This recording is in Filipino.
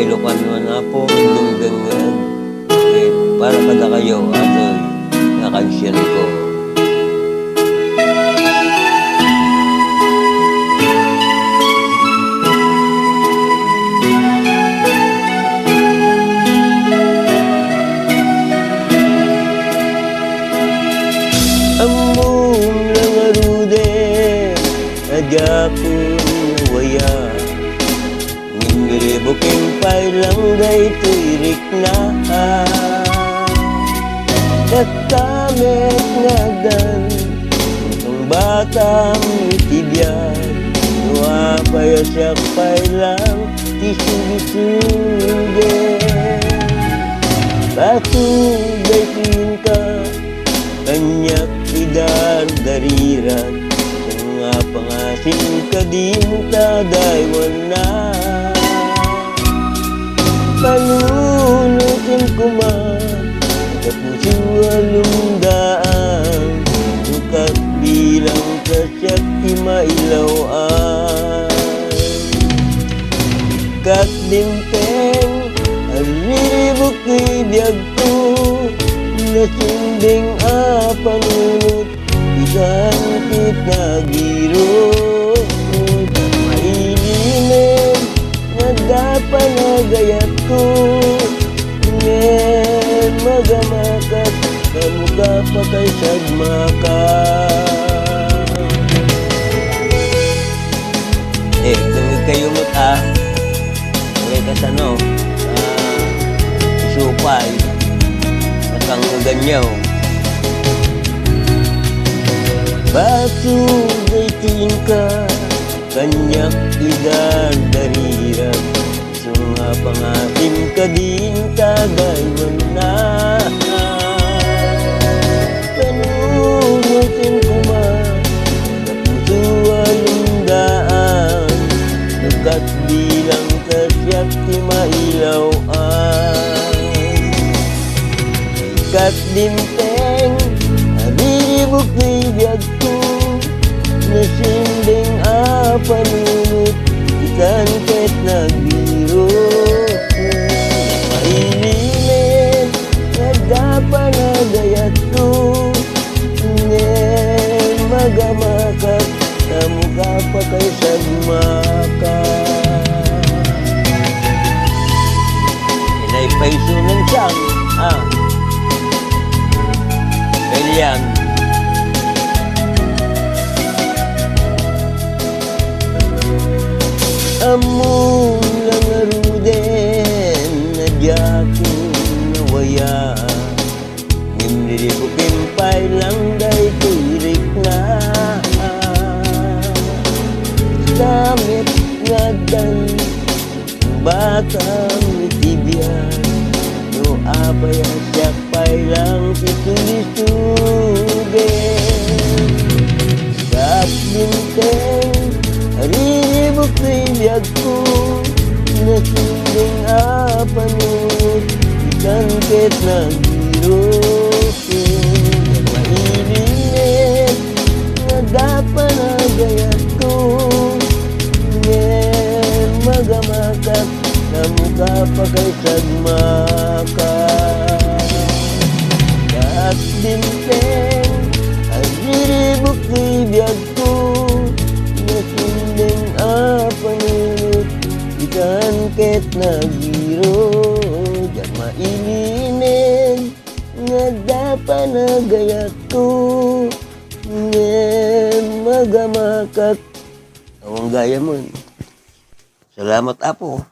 Ilocan man na po, dunggangan. Para kada kayo, ato, nakansyan ko. Among lang arude, adyakon waya. Ngiribuking pailang day tuirik na. Katamit nga dan, itong batang itibyan. Nuapaya siya pailang tisugisuge. Batugay ka, kanyak idardariran. Nga pangasing ka din tadaywan na. Panunutin ko man, kapuso alundaan. Sukat bilang kasyak imailawan. Kat dimpeng, aliribok ibiyag ko. Nasunding apanunot, isang kita giro. Mailimin, nagdapan na gayat ko. Ngayon magamakat, kamukha pa kay sagmaka. Tungig kayo mata, may kasano, supay. Kang ganyaw Batugay ka kanyak idardariran. Sunga pangasim ka din tagaywan na. Panunutin ko man kapuso alundaan. Nukat bilang kasyak ti mailawan. Kat dimpeng, alibok ibiyag ko. Nasinding apanunot, ikan ket nagbiro. Mailimin, nagdapan na gayat ko. Ngayon magamakat, kamukha pa kay sagmaka. Inaypaiso ng siyang, Elian. Among lang aruden, nadyakong nawaya. Ngimlilibukin pailang day tuirik na. Damit nga dan, batang itibyan. No abaya siya pailang titulisuge. Kat binteng, hariribok na ibiyag ko. Nasinding apanunot, ikan ket nagbiro. Mailimin, nadapan na gayat ko. Ngayon magamakat, namukha pa kay sagmaka. Kat binteng, hariribok na ibiyag ko. Nasinding apanunot, ikan ket nagbiro. Diyan mailimin, nagdapan na gayat ko. Ngayon magamakat, awang gaya mo. Salamat apo.